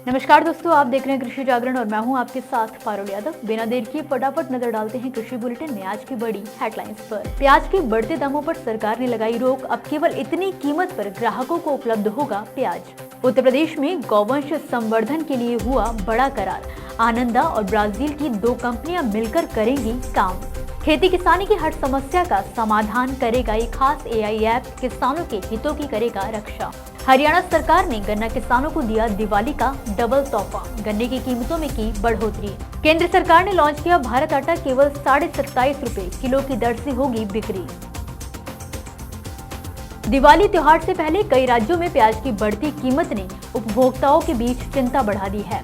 नमस्कार दोस्तों, आप देख रहे हैं कृषि जागरण और मैं हूं आपके साथ पारुल यादव। बिना देर किए फटाफट नजर डालते हैं कृषि बुलेटिन में आज की बड़ी हेडलाइंस पर। प्याज के बढ़ते दामों पर सरकार ने लगाई रोक, अब केवल इतनी कीमत पर ग्राहकों को उपलब्ध होगा प्याज। उत्तर प्रदेश में गौवंश संवर्धन के लिए हुआ बड़ा करार, आनंदा और ब्राजील की 2 कंपनियां मिलकर करेंगी काम। खेती किसानी की हर समस्या का समाधान करेगा ये खास AI ऐप, किसानों के हितों की करेगा रक्षा। हरियाणा सरकार ने गन्ना किसानों को दिया दिवाली का डबल तोहफा, गन्ने की कीमतों में की बढ़ोतरी। केंद्र सरकार ने लॉन्च किया भारत आटा, केवल 27.5 रुपए किलो की दर से होगी बिक्री। दिवाली त्योहार से पहले कई राज्यों में प्याज की बढ़ती कीमत ने उपभोक्ताओं के बीच चिंता बढ़ा दी है।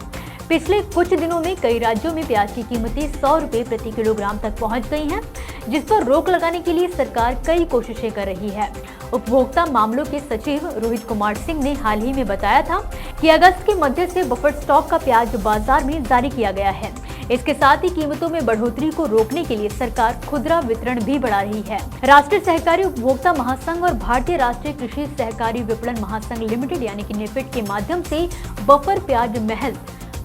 पिछले कुछ दिनों में कई राज्यों में प्याज की कीमतें 100 रुपए प्रति किलोग्राम तक पहुंच गई हैं, जिस पर रोक लगाने के लिए सरकार कई कोशिशें कर रही है। उपभोक्ता मामलों के सचिव रोहित कुमार सिंह ने हाल ही में बताया था कि अगस्त के मध्य से बफर स्टॉक का प्याज बाजार में जारी किया गया है। इसके साथ ही कीमतों में बढ़ोतरी को रोकने के लिए सरकार खुदरा वितरण भी बढ़ा रही है। राष्ट्रीय सहकारी उपभोक्ता महासंघ और भारतीय राष्ट्रीय कृषि सहकारी विपणन महासंघ लिमिटेड यानी कि नेफेड के माध्यम से बफर प्याज महज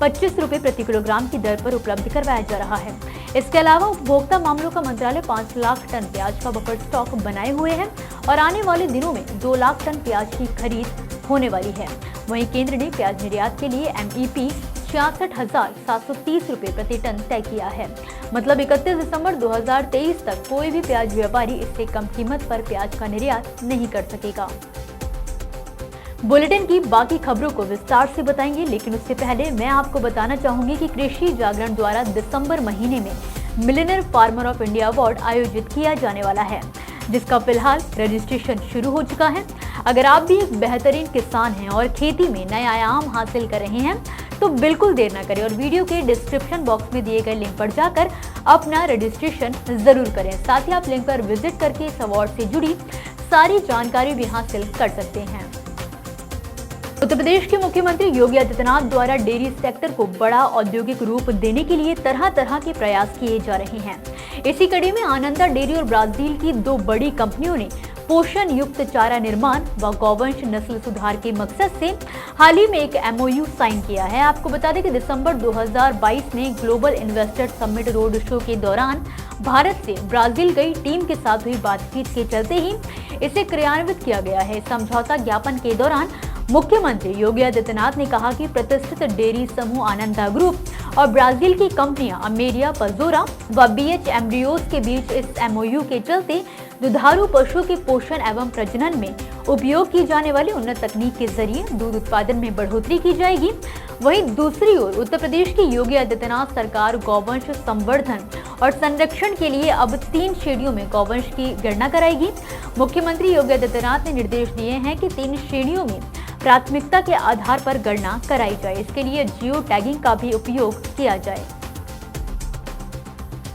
25 रुपए प्रति किलोग्राम की दर पर उपलब्ध करवाया जा रहा है। इसके अलावा उपभोक्ता मामलों का मंत्रालय 5 लाख टन प्याज का बफर स्टॉक बनाए हुए है और आने वाले दिनों में 2 लाख टन प्याज की खरीद होने वाली है। वहीं केंद्र ने प्याज निर्यात के लिए MEP 66,730 रुपए प्रति टन तय किया है। मतलब 31 दिसंबर 2023 तक कोई भी प्याज व्यापारी इससे कम कीमत पर प्याज का निर्यात नहीं कर सकेगा। बुलेटिन की बाकी खबरों को विस्तार से बताएंगे, लेकिन उससे पहले मैं आपको बताना चाहूंगी कि कृषि जागरण द्वारा दिसंबर महीने में millionaire farmer of India award आयोजित किया जाने वाला है, जिसका फिलहाल रजिस्ट्रेशन शुरू हो चुका है। अगर आप भी एक बेहतरीन किसान हैं और खेती में नए आयाम हासिल कर रहे हैं तो बिल्कुल देर न करें और वीडियो के डिस्क्रिप्शन बॉक्स में दिए गए लिंक पर जाकर अपना रजिस्ट्रेशन जरूर करें। साथ ही आप लिंक पर विजिट करके इस अवार्ड से जुड़ी सारी जानकारी भी हासिल कर सकते हैं। उत्तर प्रदेश के मुख्यमंत्री योगी आदित्यनाथ द्वारा डेयरी सेक्टर को बड़ा औद्योगिक रूप देने के लिए तरह तरह के प्रयास किए जा रहे हैं। इसी कड़ी में आनंदा डेयरी और ब्राजील की 2 बड़ी कंपनियों ने पोषण युक्त चारा निर्माण व गौवंश नस्ल सुधार के मकसद से हाल ही में एक MOU साइन किया है। आपको बता दें कि दिसंबर 2022 में global investor summit road show के दौरान भारत से ब्राजील गई टीम के साथ हुई बातचीत के चलते ही इसे क्रियान्वित किया गया है। समझौता ज्ञापन के दौरान मुख्यमंत्री योगी आदित्यनाथ ने कहा कि प्रतिष्ठित डेयरी समूह आनंदा ग्रुप और ब्राजील की कंपनियां अमेरिया पजोरा व BH एम्ब्रियोज के बीच इस MOU के चलते दुधारू पशुओं के पोषण एवं प्रजनन में उपयोग की जाने वाली उन्नत तकनीक के जरिए दूध उत्पादन में बढ़ोतरी की जाएगी। वहीं दूसरी ओर उत्तर प्रदेश की योगी आदित्यनाथ सरकार गौवंश संवर्धन और संरक्षण के लिए अब 3 श्रेणियों में गौवंश की गणना कराएगी। मुख्यमंत्री योगी आदित्यनाथ ने निर्देश दिए हैं कि 3 श्रेणियों में प्राथमिकता के आधार पर गणना कराई जाए। इसके लिए जियो टैगिंग का भी उपयोग किया जाए।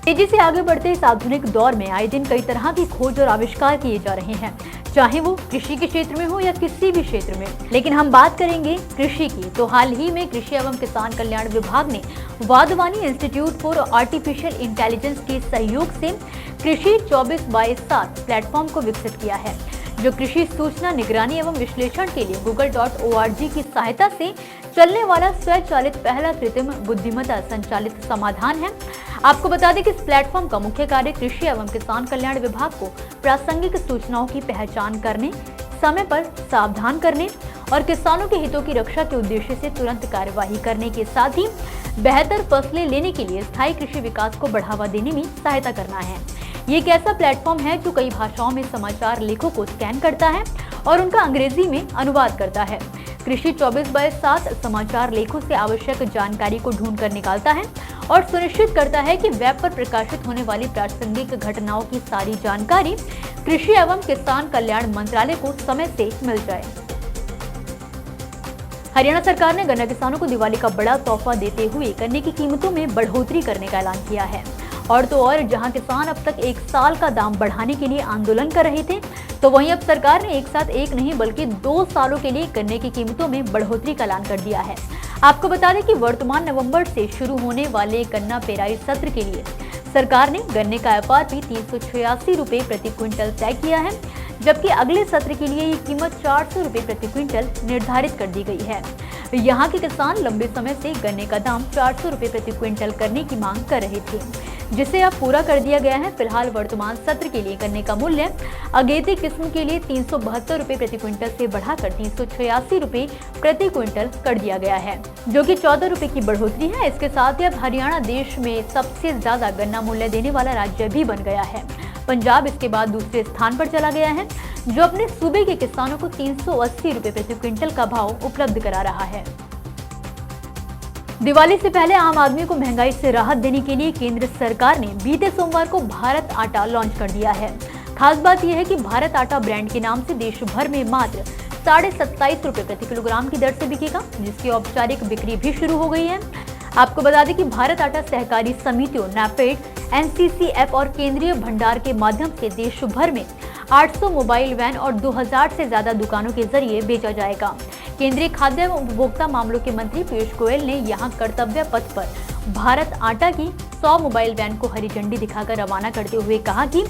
तेजी से आगे बढ़ते इस आधुनिक दौर में आए दिन कई तरह की खोज और आविष्कार किए जा रहे हैं, चाहे वो कृषि के क्षेत्र में हो या किसी भी क्षेत्र में। लेकिन हम बात करेंगे कृषि की, तो हाल ही में कृषि एवं किसान कल्याण विभाग ने Wadhwani institute for artificial intelligence के सहयोग से कृषि 24/7 प्लेटफॉर्म को विकसित किया है, जो कृषि सूचना निगरानी एवं विश्लेषण के लिए google.org की सहायता से चलने वाला स्वचालित पहला कृत्रिम बुद्धिमत्ता संचालित समाधान है। आपको बता दें कि इस प्लेटफॉर्म का मुख्य कार्य कृषि एवं किसान कल्याण विभाग को प्रासंगिक सूचनाओं की पहचान करने, समय पर सावधान करने और किसानों के हितों की रक्षा के उद्देश्य से तुरंत कार्यवाही करने के साथ ही बेहतर फसलें लेने के लिए स्थायी कृषि विकास को बढ़ावा देने में सहायता करना है। ये एक ऐसा प्लेटफॉर्म है जो कई भाषाओं में समाचार लेखों को स्कैन करता है और उनका अंग्रेजी में अनुवाद करता है। कृषि 24/7 समाचार लेखों से आवश्यक जानकारी को ढूंढ कर निकालता है और सुनिश्चित करता है कि वेब पर प्रकाशित होने वाली प्रासंगिक घटनाओं की सारी जानकारी कृषि एवं किसान कल्याण मंत्रालय को समय से मिल जाए। हरियाणा सरकार ने गन्ना किसानों को दिवाली का बड़ा तोहफा देते हुए गन्ने की कीमतों में बढ़ोतरी करने का ऐलान किया है। और तो और जहां किसान अब तक 1 साल का दाम बढ़ाने के लिए आंदोलन कर रहे थे, तो वहीं अब सरकार ने एक साथ एक नहीं बल्कि 2 सालों के लिए गन्ने की कीमतों में बढ़ोतरी का ऐलान कर दिया है। आपको बता दें कि वर्तमान नवंबर से शुरू होने वाले गन्ना पेराई सत्र के लिए सरकार ने गन्ने का FRP 386 रुपए प्रति क्विंटल तय किया है, जबकि अगले सत्र के लिए ये कीमत 400 रुपए प्रति क्विंटल निर्धारित कर दी गई है। यहाँ के किसान लंबे समय से गन्ने का दाम 400 रुपए प्रति क्विंटल करने की मांग कर रहे थे, जिसे अब पूरा कर दिया गया है। फिलहाल वर्तमान सत्र के लिए गन्ने का मूल्य अगेती किस्म के लिए 372 रुपए प्रति क्विंटल से बढ़ाकर 386 रुपए प्रति क्विंटल कर दिया गया है, जो कि 14 रुपए की बढ़ोतरी है। इसके साथ ही अब हरियाणा देश में सबसे ज्यादा गन्ना मूल्य देने वाला राज्य भी बन गया है। पंजाब इसके बाद दूसरे स्थान पर चला गया है, जो अपने सूबे के किसानों को 380 रुपए प्रति क्विंटल का भाव उपलब्ध करा रहा है। दिवाली से पहले आम आदमी को महंगाई से राहत देने के लिए केंद्र सरकार ने बीते सोमवार को भारत आटा लॉन्च कर दिया है। खास बात यह है कि भारत आटा ब्रांड के नाम से देश भर में मात्र 27.5 रुपए प्रति किलोग्राम की दर से बिकेगा, जिसकी औपचारिक बिक्री भी शुरू हो गई है। आपको बता दें कि भारत आटा सहकारी समितियों, नैफेड, NCCF और केंद्रीय भंडार के माध्यम से देश भर में 800 मोबाइल वैन और 2000 से ज्यादा दुकानों के जरिए बेचा जाएगा। केंद्रीय खाद्य एवं उपभोक्ता मामलों के मंत्री पीयूष गोयल ने यहां कर्तव्य पथ पर भारत आटा की 100 मोबाइल वैन को हरी झंडी दिखाकर रवाना करते हुए कहा कि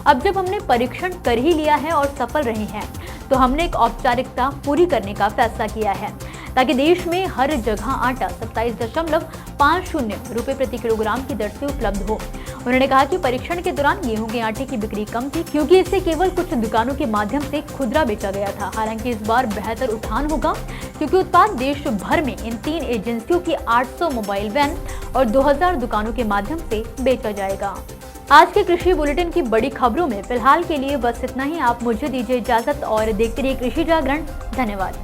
अब जब हमने परीक्षण कर ही लिया है और सफल रहे हैं, तो हमने एक औपचारिकता पूरी करने का फैसला किया है, ताकि देश में हर जगह आटा 27.50 रुपए प्रति किलोग्राम की दर से उपलब्ध हो। उन्होंने कहा कि परीक्षण के दौरान गेहूं के आटे की बिक्री कम थी, क्योंकि इसे केवल कुछ दुकानों के माध्यम से खुदरा बेचा गया था। हालांकि इस बार बेहतर उठान होगा, क्योंकि उत्पाद देश भर में इन 3 एजेंसियों की 800 मोबाइल वैन और 2000 दुकानों के माध्यम से बेचा जाएगा। आज के कृषि बुलेटिन की बड़ी खबरों में फिलहाल के लिए बस इतना ही। आप मुझे दीजिए इजाजत और देखते रहिए कृषि जागरण। धन्यवाद।